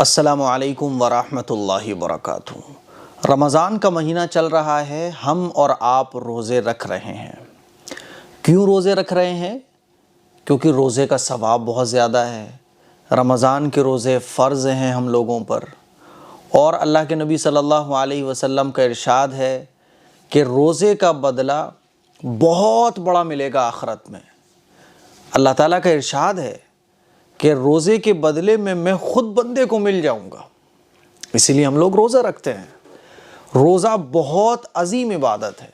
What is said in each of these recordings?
السلام علیکم ورحمۃ اللہ وبرکاتہ۔ رمضان کا مہینہ چل رہا ہے، ہم اور آپ روزے رکھ رہے ہیں۔ کیوں روزے رکھ رہے ہیں؟ کیونکہ روزے کا ثواب بہت زیادہ ہے۔ رمضان کے روزے فرض ہیں ہم لوگوں پر، اور اللہ کے نبی صلی اللہ علیہ وسلم کا ارشاد ہے کہ روزے کا بدلہ بہت بڑا ملے گا آخرت میں۔ اللہ تعالیٰ کا ارشاد ہے کہ روزے کے بدلے میں خود بندے کو مل جاؤں گا، اسی لیے ہم لوگ روزہ رکھتے ہیں۔ روزہ بہت عظیم عبادت ہے۔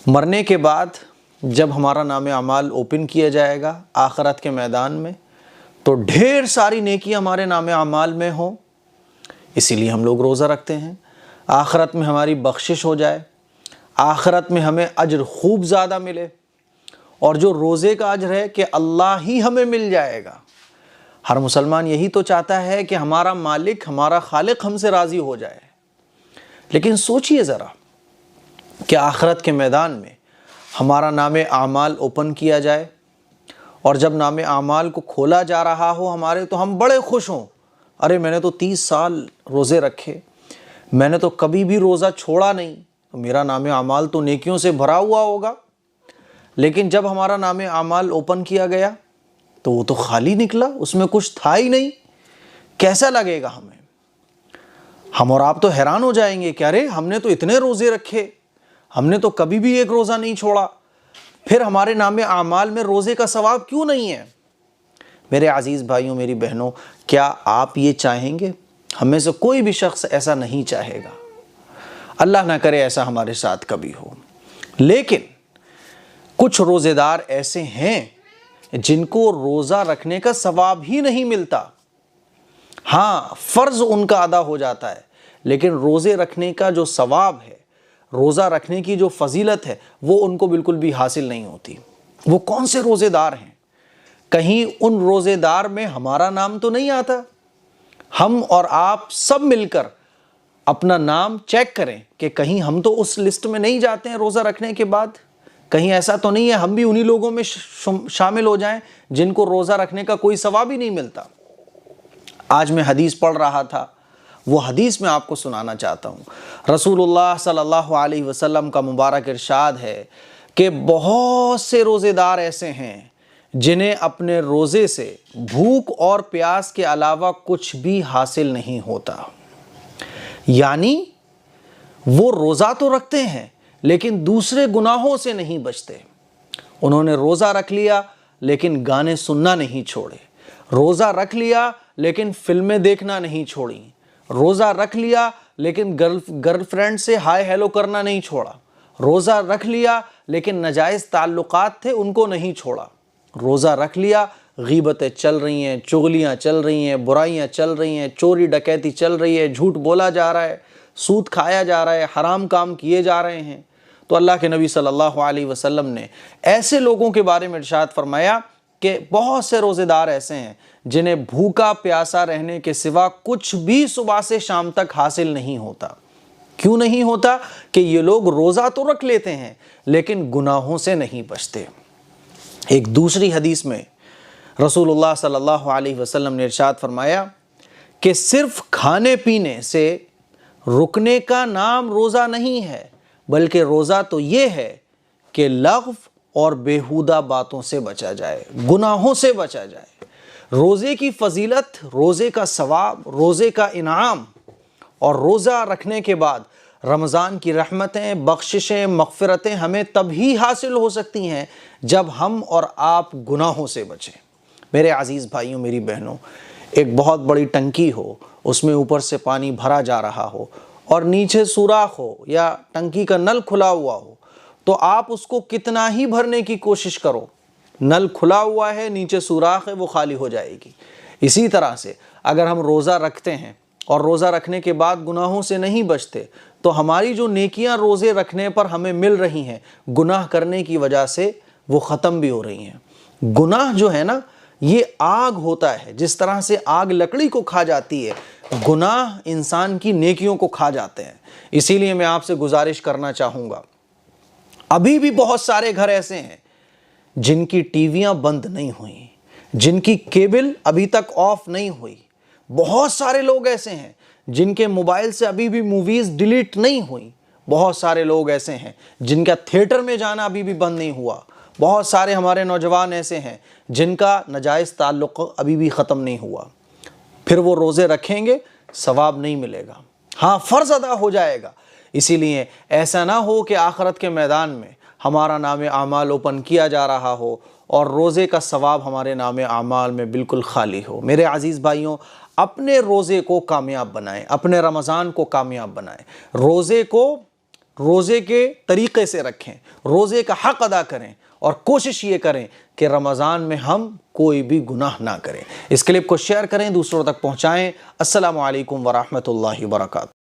مرنے کے بعد جب ہمارا نام اعمال اوپن کیا جائے گا آخرت کے میدان میں، تو ڈھیر ساری نیکی ہمارے نام اعمال میں ہوں، اسی لیے ہم لوگ روزہ رکھتے ہیں۔ آخرت میں ہماری بخشش ہو جائے، آخرت میں ہمیں اجر خوب زیادہ ملے، اور جو روزے کا اجر ہے کہ اللہ ہی ہمیں مل جائے گا۔ ہر مسلمان یہی تو چاہتا ہے کہ ہمارا مالک، ہمارا خالق ہم سے راضی ہو جائے۔ لیکن سوچئے ذرا کہ آخرت کے میدان میں ہمارا نام اعمال اوپن کیا جائے، اور جب نام اعمال کو کھولا جا رہا ہو ہمارے، تو ہم بڑے خوش ہوں، ارے میں نے تو 30 سال روزے رکھے، میں نے تو کبھی بھی روزہ چھوڑا نہیں، میرا نام اعمال تو نیکیوں سے بھرا ہوا ہوگا۔ لیکن جب ہمارا نام اعمال اوپن کیا گیا تو وہ تو خالی نکلا، اس میں کچھ تھا ہی نہیں۔ کیسا لگے گا ہمیں؟ ہم اور آپ تو حیران ہو جائیں گے کہ ارے ہم نے تو اتنے روزے رکھے، ہم نے تو کبھی بھی ایک روزہ نہیں چھوڑا، پھر ہمارے نام اعمال میں روزے کا ثواب کیوں نہیں ہے؟ میرے عزیز بھائیوں، میری بہنوں، کیا آپ یہ چاہیں گے؟ ہم میں سے کوئی بھی شخص ایسا نہیں چاہے گا، اللہ نہ کرے ایسا ہمارے ساتھ کبھی ہو۔ لیکن کچھ روزے دار ایسے ہیں جن کو روزہ رکھنے کا ثواب ہی نہیں ملتا۔ ہاں، فرض ان کا ادا ہو جاتا ہے، لیکن روزے رکھنے کا جو ثواب ہے، روزہ رکھنے کی جو فضیلت ہے، وہ ان کو بالکل بھی حاصل نہیں ہوتی۔ وہ کون سے روزے دار ہیں؟ کہیں ان روزے دار میں ہمارا نام تو نہیں آتا؟ ہم اور آپ سب مل کر اپنا نام چیک کریں کہ کہیں ہم تو اس لسٹ میں نہیں جاتے ہیں روزہ رکھنے کے بعد؟ کہیں ایسا تو نہیں ہے ہم بھی انہی لوگوں میں شامل ہو جائیں جن کو روزہ رکھنے کا کوئی ثواب ہی نہیں ملتا؟ آج میں حدیث پڑھ رہا تھا، وہ حدیث میں آپ کو سنانا چاہتا ہوں۔ رسول اللہ صلی اللہ علیہ وسلم کا مبارک ارشاد ہے کہ بہت سے روزے دار ایسے ہیں جنہیں اپنے روزے سے بھوک اور پیاس کے علاوہ کچھ بھی حاصل نہیں ہوتا۔ یعنی وہ روزہ تو رکھتے ہیں لیکن دوسرے گناہوں سے نہیں بچتے۔ انہوں نے روزہ رکھ لیا لیکن گانے سننا نہیں چھوڑے، روزہ رکھ لیا لیکن فلمیں دیکھنا نہیں چھوڑی، روزہ رکھ لیا لیکن گرل فرینڈ سے ہائے ہیلو کرنا نہیں چھوڑا، روزہ رکھ لیا لیکن ناجائز تعلقات تھے ان کو نہیں چھوڑا، روزہ رکھ لیا غیبتیں چل رہی ہیں، چغلیاں چل رہی ہیں، برائیاں چل رہی ہیں، چوری ڈکیتی چل رہی ہے، جھوٹ بولا جا رہا ہے، سود کھایا جا رہا ہے، حرام کام کیے جا رہے ہیں۔ تو اللہ کے نبی صلی اللہ علیہ وسلم نے ایسے لوگوں کے بارے میں ارشاد فرمایا کہ بہت سے روزے دار ایسے ہیں جنہیں بھوکا پیاسا رہنے کے سوا کچھ بھی صبح سے شام تک حاصل نہیں ہوتا۔ کیوں نہیں ہوتا؟ کہ یہ لوگ روزہ تو رکھ لیتے ہیں لیکن گناہوں سے نہیں بچتے۔ ایک دوسری حدیث میں رسول اللہ صلی اللہ علیہ وسلم نے ارشاد فرمایا کہ صرف کھانے پینے سے رکنے کا نام روزہ نہیں ہے، بلکہ روزہ تو یہ ہے کہ لغو اور بیہودہ باتوں سے بچا جائے، گناہوں سے بچا جائے۔ روزے کی فضیلت، روزے کا ثواب، روزے کا انعام، اور روزہ رکھنے کے بعد رمضان کی رحمتیں، بخششیں، مغفرتیں ہمیں تب ہی حاصل ہو سکتی ہیں جب ہم اور آپ گناہوں سے بچیں۔ میرے عزیز بھائیوں، میری بہنوں، ایک بہت بڑی ٹنکی ہو، اس میں اوپر سے پانی بھرا جا رہا ہو اور نیچے سوراخ ہو یا ٹنکی کا نل کھلا ہوا ہو، تو آپ اس کو کتنا ہی بھرنے کی کوشش کرو، نل کھلا ہوا ہے، نیچے سوراخ ہے، وہ خالی ہو جائے گی۔ اسی طرح سے اگر ہم روزہ رکھتے ہیں اور روزہ رکھنے کے بعد گناہوں سے نہیں بچتے، تو ہماری جو نیکیاں روزے رکھنے پر ہمیں مل رہی ہیں، گناہ کرنے کی وجہ سے وہ ختم بھی ہو رہی ہیں۔ گناہ جو ہے نا، یہ آگ ہوتا ہے، جس طرح سے آگ لکڑی کو کھا جاتی ہے، گناہ انسان کی نیکیوں کو کھا جاتے ہیں۔ اسی لیے میں آپ سے گزارش کرنا چاہوں گا، ابھی بھی بہت سارے گھر ایسے ہیں جن کی ٹی ویاں بند نہیں ہوئیں، جن کی کیبل ابھی تک آف نہیں ہوئی، بہت سارے لوگ ایسے ہیں جن کے موبائل سے ابھی بھی موویز ڈیلیٹ نہیں ہوئی، بہت سارے لوگ ایسے ہیں جن کا تھیٹر میں جانا ابھی بھی بند نہیں ہوا، بہت سارے ہمارے نوجوان ایسے ہیں جن کا ناجائز تعلق ابھی بھی ختم نہیں ہوا۔ پھر وہ روزے رکھیں گے، ثواب نہیں ملے گا، ہاں فرض ادا ہو جائے گا۔ اسی لیے ایسا نہ ہو کہ آخرت کے میدان میں ہمارا نام اعمال اوپن کیا جا رہا ہو اور روزے کا ثواب ہمارے نام اعمال میں بالکل خالی ہو۔ میرے عزیز بھائیوں، اپنے روزے کو کامیاب بنائیں، اپنے رمضان کو کامیاب بنائیں، روزے کے طریقے سے رکھیں، روزے کا حق ادا کریں اور کوشش یہ کریں کہ رمضان میں ہم کوئی بھی گناہ نہ کریں۔ اس کلپ کو شیئر کریں، دوسروں تک پہنچائیں۔ السلام علیکم ورحمۃ اللہ وبرکاتہ۔